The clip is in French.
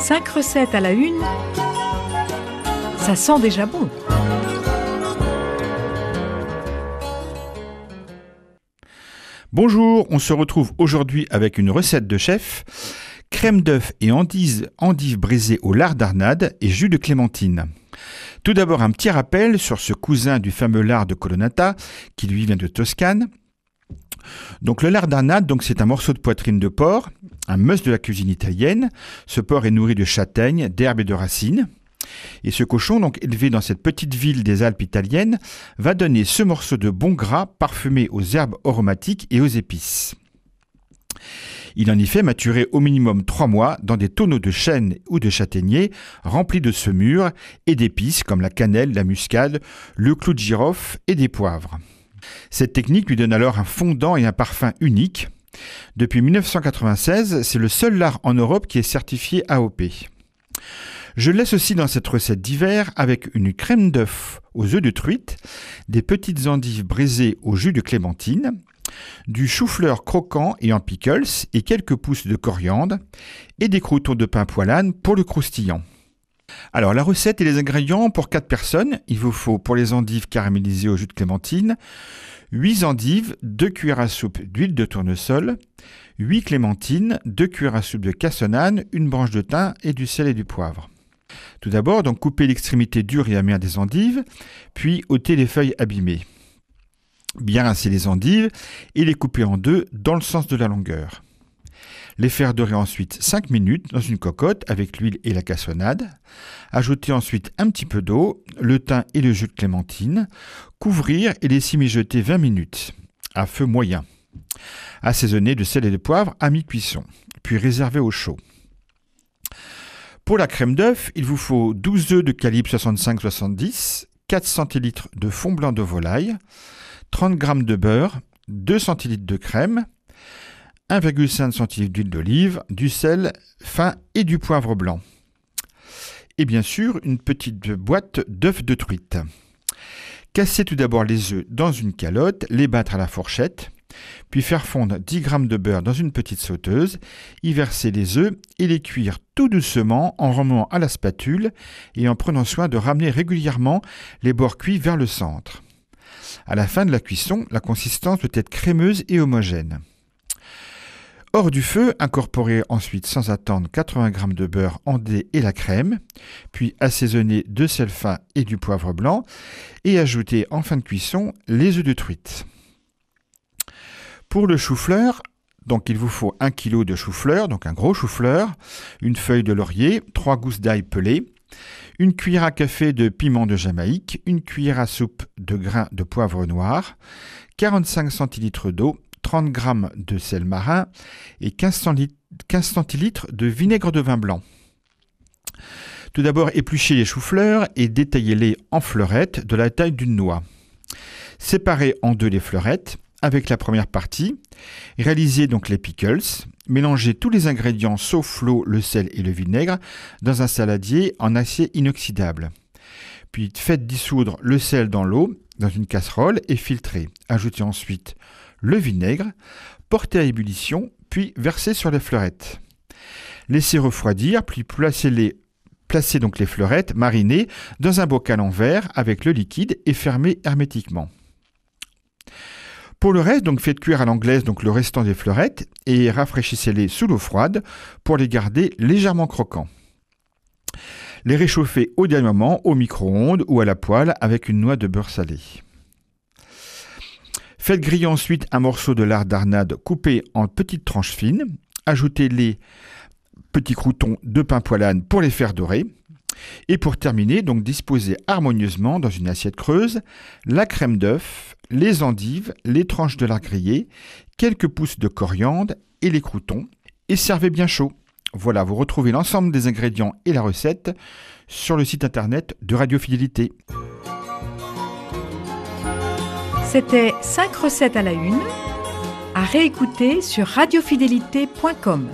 5 recettes à la une, ça sent déjà bon. Bonjour, on se retrouve aujourd'hui avec une recette de chef, crème d'œuf et endives braisées au lard d'Arnade et jus de clémentine. Tout d'abord un petit rappel sur ce cousin du fameux lard de Colonnata qui lui vient de Toscane. Donc le lard d'Arnade, c'est un morceau de poitrine de porc, un must de la cuisine italienne. Ce porc est nourri de châtaignes, d'herbes et de racines. Et ce cochon, élevé dans cette petite ville des Alpes italiennes, va donner ce morceau de bon gras parfumé aux herbes aromatiques et aux épices. Il en y fait maturer au minimum 3 mois dans des tonneaux de chêne ou de châtaignier remplis de saumure et d'épices comme la cannelle, la muscade, le clou de girofle et des poivres. Cette technique lui donne alors un fondant et un parfum unique. Depuis 1996, c'est le seul lard en Europe qui est certifié AOP. Je laisse aussi dans cette recette d'hiver avec une crème d'œuf aux œufs de truite, des petites endives braisées au jus de clémentine, du chou-fleur croquant et en pickles et quelques pousses de coriandre et des croûtons de pain poilane pour le croustillant. Alors la recette et les ingrédients pour 4 personnes, il vous faut pour les endives caramélisées au jus de clémentine, 8 endives, 2 cuillères à soupe d'huile de tournesol, 8 clémentines, 2 cuillères à soupe de cassonade, une branche de thym et du sel et du poivre. Tout d'abord, coupez l'extrémité dure et amère des endives, puis ôtez les feuilles abîmées. Bien rincer les endives et les couper en deux dans le sens de la longueur. Les faire dorer ensuite 5 minutes dans une cocotte avec l'huile et la cassonade. Ajouter ensuite un petit peu d'eau, le thym et le jus de clémentine. Couvrir et laisser mijoter 20 minutes à feu moyen. Assaisonner de sel et de poivre à mi-cuisson, puis réserver au chaud. Pour la crème d'œuf, il vous faut 12 œufs de calibre 65-70, 4 centilitres de fond blanc de volaille, 30 g de beurre, 2 centilitres de crème, 1,5 centilitre d'huile d'olive, du sel fin et du poivre blanc. Et bien sûr, une petite boîte d'œufs de truite. Cassez tout d'abord les œufs dans une calotte, les battre à la fourchette, puis faire fondre 10 g de beurre dans une petite sauteuse, y verser les œufs et les cuire tout doucement en remuant à la spatule et en prenant soin de ramener régulièrement les bords cuits vers le centre. À la fin de la cuisson, la consistance doit être crémeuse et homogène. Hors du feu, incorporez ensuite sans attendre 80 g de beurre en dés et la crème, puis assaisonnez de sel fin et du poivre blanc et ajoutez en fin de cuisson les œufs de truite. Pour le chou-fleur, il vous faut 1 kg de chou-fleur, un gros chou-fleur, une feuille de laurier, 3 gousses d'ail pelées, une cuillère à café de piment de Jamaïque, une cuillère à soupe de grains de poivre noir, 45 centilitres d'eau, 30 g de sel marin et 15 centilitres de vinaigre de vin blanc. Tout d'abord, épluchez les choux-fleurs et détaillez-les en fleurettes de la taille d'une noix. Séparez en deux les fleurettes avec la première partie. Réalisez les pickles. Mélangez tous les ingrédients sauf l'eau, le sel et le vinaigre dans un saladier en acier inoxydable. Puis faites dissoudre le sel dans l'eau dans une casserole et filtrez. Ajoutez ensuite le vinaigre, portez à ébullition, puis versez sur les fleurettes. Laissez refroidir, puis placez les fleurettes marinées dans un bocal en verre avec le liquide et fermez hermétiquement. Pour le reste, faites cuire à l'anglaise le restant des fleurettes et rafraîchissez-les sous l'eau froide pour les garder légèrement croquants. Les réchauffez au dernier moment au micro-ondes ou à la poêle avec une noix de beurre salé. Faites griller ensuite un morceau de lard d'Arnade coupé en petites tranches fines. Ajoutez les petits croûtons de pain poilane pour les faire dorer. Et pour terminer, disposez harmonieusement dans une assiette creuse la crème d'œuf, les endives, les tranches de lard grillé, quelques pousses de coriandre et les croûtons. Et servez bien chaud. Voilà, vous retrouvez l'ensemble des ingrédients et la recette sur le site internet de Radio Fidélité. C'était 5 recettes à la une, à réécouter sur radiofidélité.com.